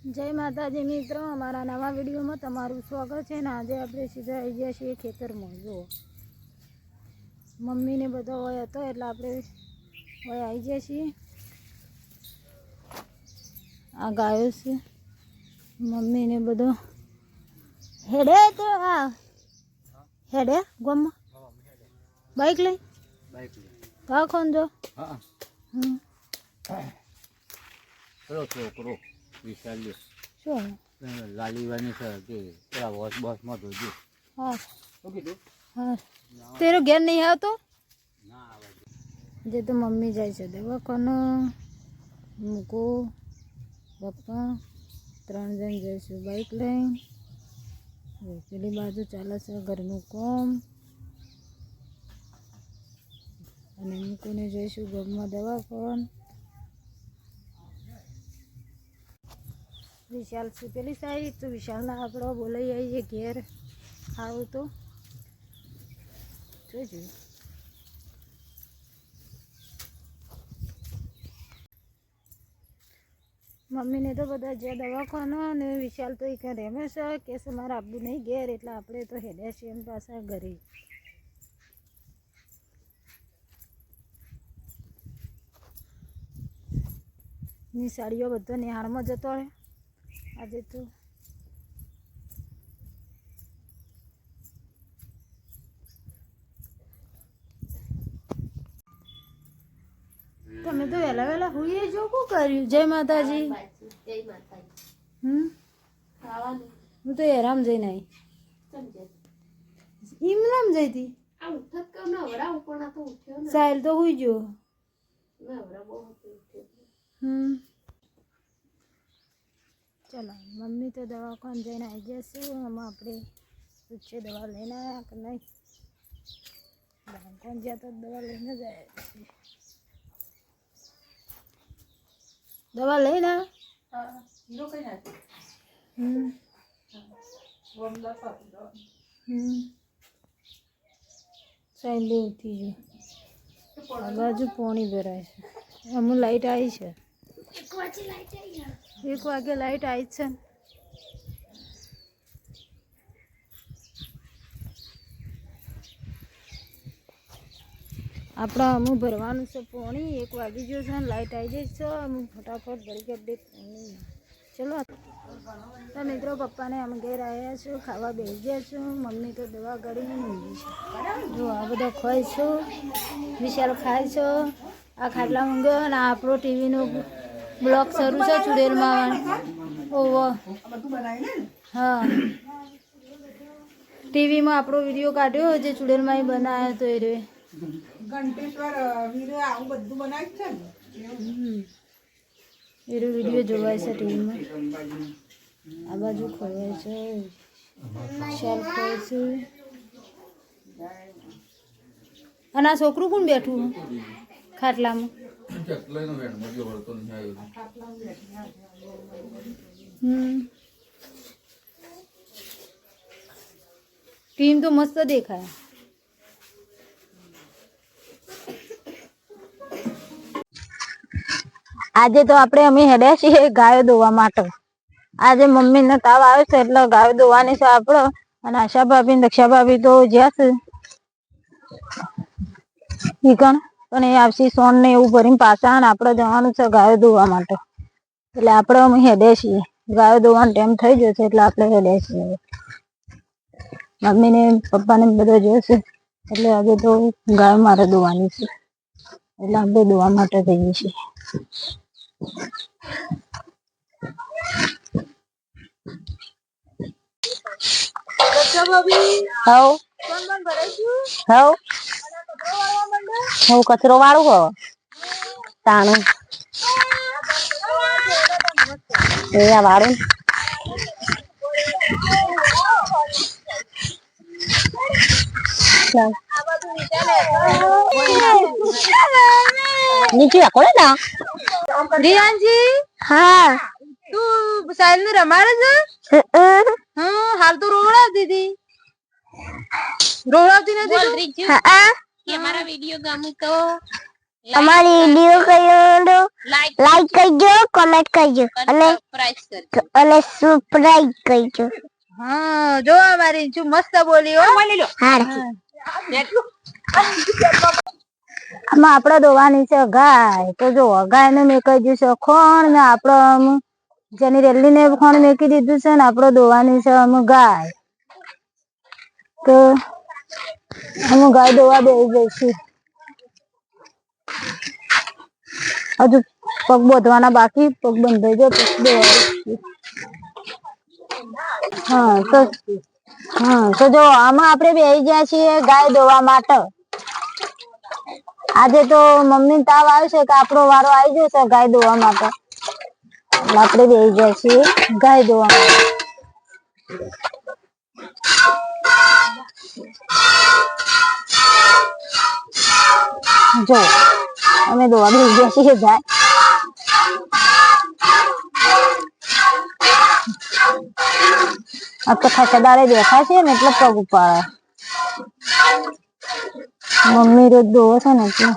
जय माताजी मित्रों, अमरा नवा विडियो में तमारू स्वागत है। आज आप सीधा आई गया छे खेतर में। जो मम्मी ने बधो होय हतो एटले आपणे होय आई गया छे। आ गायो छे मम्मी ने बधो हेडे तो आ हेडे गम बाइक ले का कोन जो हां करो करो विशाल શું લાલીવાની છે કે પેલા બોસ માં જોજો હા શું કીધું હા તેરો ઘેર નહીં આવતો ના આવે જે તો મમ્મી જાય છે દવાખાને મૂકો પપ્પા 3 જણ જઈશું બાઇક લઈને પેલી બાજુ ચાલે છે ઘરનું કામ અને મૂકીને જઈશું ગામમાં દવાખાને विशाल से पेली साइड तो विशाल ना आपड़ा बोलाई आई ये घेर आओ तो जो मम्मी ने तो बता जे दवाखाना ने विशाल तो एक रमेश कैसे मारा आबू नहीं घेर एटले आपणे तो हेड्या छे एम पासा घरे ની સાડીઓ બધો નિહાળમાં જતો રહે આજે તો તમે તો વેલા વેલા હુઈએ જો શું કર્યું જય માતાજી હું તો હેરામ જઈને આવી ઈમરામ જઈતી સાહેલ તો હુઈ ગયો चलो मम्मी तो दवाखाने जाने आई जैसे हम अपने पूछे दवा लेना है कि नहीं दवाखाने जा तो दवा लेने जाए दवा लेना साइले उठी जो बाजू पानी भराय हम लाइट आई है 1 वागे लाइट आई है अपना अमु भरवानुं छे पाणी 1 वागी गयो छे लाइट आई जाय छे अमु फटाफट भरी के दे चलो तो मित्रों पप्पा ने हम घेर आया छो खावा बेसी गया छो मम्मी तो दवा गड़ी ऊंघी छे जो आ बधो खाय छो विशाल खाय छो आ खाटला ऊंघे ने आपरो टीवी नो ब्लॉग शुरू है चुड़ैल मावा ओहो हाँ टीवी में आपरो वीडियो काढ्यो जे चुड़ैल माई बनाया तो ए रे घंटेश्वर वीडियो आ बधु बनाय छे ए रे वीडियो जोवाय छे टीवी में आ बाजू खोवाय छे शाल खोवाय छे अना छोकरू कोण बैठू खाटला में टीम तो मस्त देखा है आज तो आपणे अमे हेड्या छीए गायो दोवा माटे आज मम्मी ने ताव आवे छे એટલે ગાયો દોવાની છે આપણો અને આશા ભાભી ને દક્ષા ભાભી તો જ્યાં છે ઈ કણ પણ એ આવશી સોન ને એવું ભરીને પાછા અને આપણે જવાનું છે ગાયો દોવા માટે એટલે આપણે અમે હેડે છીએ ગાયો દોવાનો ટાઈમ થઈ ગયો છે એટલે આપણે હેડે છીએ મમ્મી ને પપ્પા ને બધા જોશે એટલે આજે તો ગાય મારે દોવાની છે એટલે આપણે દોવા માટે જઈએ છીએ हाउ हाउ हाउ कचरो वाळो हो ताणो ए आ वाळो नीचे आको ना रियान जी हाँ तू साइल ने रमाड़े છે हाँ हाल तो रोवड़ा दीदी रोवड़ाती नहीं बोल रही हूं हां कि हमारा वीडियो गम तो અમારી વિડિયો કયો લાઈક કરજો, કમેન્ટ કરજો અને સબસ્ક્રાઇબ કરજો. હા જો અમારી શું મસ્ત બોલી હો. હા આમાં આપણે દોવાની છે ગાય. તો જો ગાય ને મેં કહી દીધું છે ખોણ ને આપણે જેની રેલી ને ખોણ મેકી દીધું છે ને આપણે દોવાની છે અમે ગાય. તો અમે ગાય દોવા બેસી જઈશું. હજુ પગ બોધવાના બાકી, પગ બંધાઈ જાય પછી દોવાઈશું. તો જો આમાં આપણે બેસી ગયા છીએ ગાય દોવા માટે. આજે તો મમ્મી તાવ આવ્યો છે કે આપણો વારો આવી જશે ગાય દોવા માટે. એટલે આપણે બેસી ગયા છીએ ગાય દોવા માટે. જો અમે દોવા બેસી ગયા છીએ ગાય. આ તો ખસેદારે બેઠા છે ને એટલે પગ ઉપાડે. મમ્મી રોજ દોવો છે ને એટલે.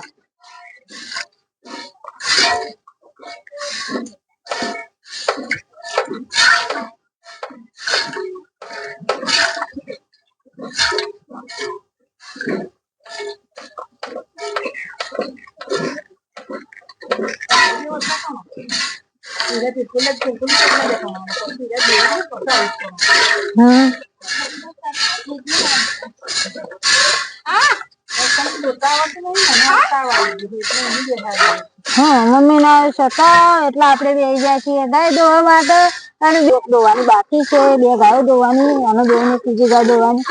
મમ્મી ના છતાં એટલે આપણે બેસી ગયા છીએ ગાય દોવા માટે. અને દોવાની બાકી છે, 2 ગાયો દોવાની અને 2 ને ત્રીજી ગાય દોવાની.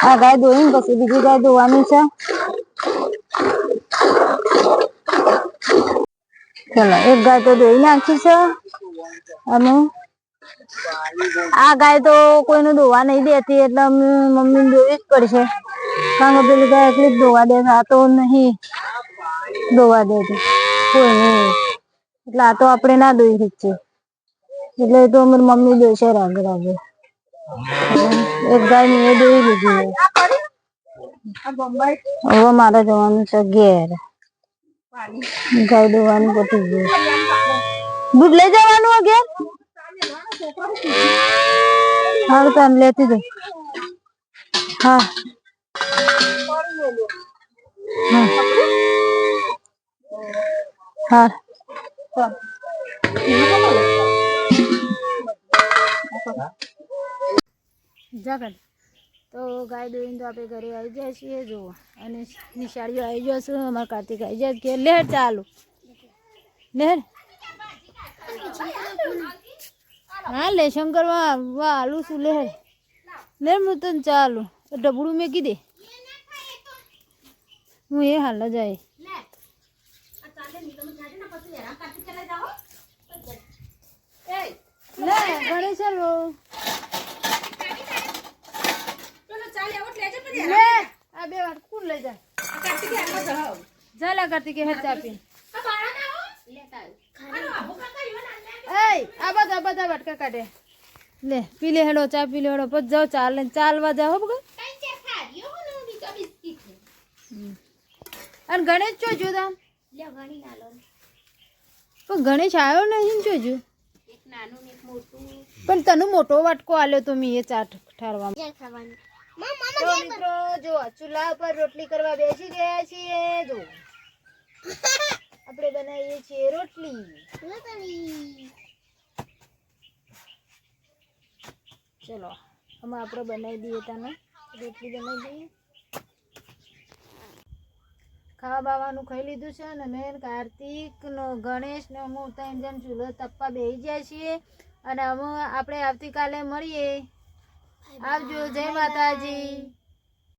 આ ગાય દોઈને પછી બીજી ગાય દોવાની છે. ચલો એક ગાય તો દોઈ નાખી છે અને આ ગાય તો કોઈને દોવા નહીં દેતી એટલે મમ્મી દોવી જ પડશે. કારણ કે પેલી ગાય એટલી જ દોવા દે, આ તો નહીં દોવા દેતી કોઈ નહીં. એટલે આ તો આપણે ના દોઈ શકીએ એટલે તો અમારી મમ્મી દોશે રાગે રાગે. એક ગાય મેં દોઈ લીધી. હવે મારે જવાનું છે ઘેર. ગાય દોવાનું પતી ગયું. દૂધ લઈ જવાનું ઘેર. હારું તને લેતી જઈ. હા હા જગન તો ગાય દોઈને તો આપણે ઘરે આવી જાય છીએ. જુઓ અને નિશાળીઓ આવી જશું. અમારા કાર્તિક આવી જાય કે લેર ચાલુ લેર. હા લેશન કરવા આલું છું લેર લેર હું તને ચાલુ ડબડું મેકી દે. હું એ હાલ જાય લે ગણેશ લે આ 2 વાર કોણ લઈ જાય ઝાલા કરતી કે હેડ ચાપી આ બધા વટકા કાઢે લે પી લે હેડો ચા પી લે હેડો પછી જાઓ ચાલવા જાઓ બગા. અને ગણેશ ચો જોતા પણ ગણેશ આવ્યો નહીં જોજો. પણ તને મોટો વાટકો આલ્યો તો મેં એ ચા ઠારવા. તો મિત્રો જો ચૂલા પર રોટલી કરવા બેસી ગયા છીએ. જો આપણે બનાવીએ છીએ રોટલી. ચલો અમે આપણે બનાવી દઈએ તને રોટલી બનાવી દઈએ. ખાવા બાવાનું ખાઈ લીધું છે ને મેં કાર્તિક નો ગણેશ ને હું 3 જણ ચૂલો તપવા બેસી જાય છીએ. અને અમે આપણે આવતીકાલે મળીએ. આવજો. જય માતાજી.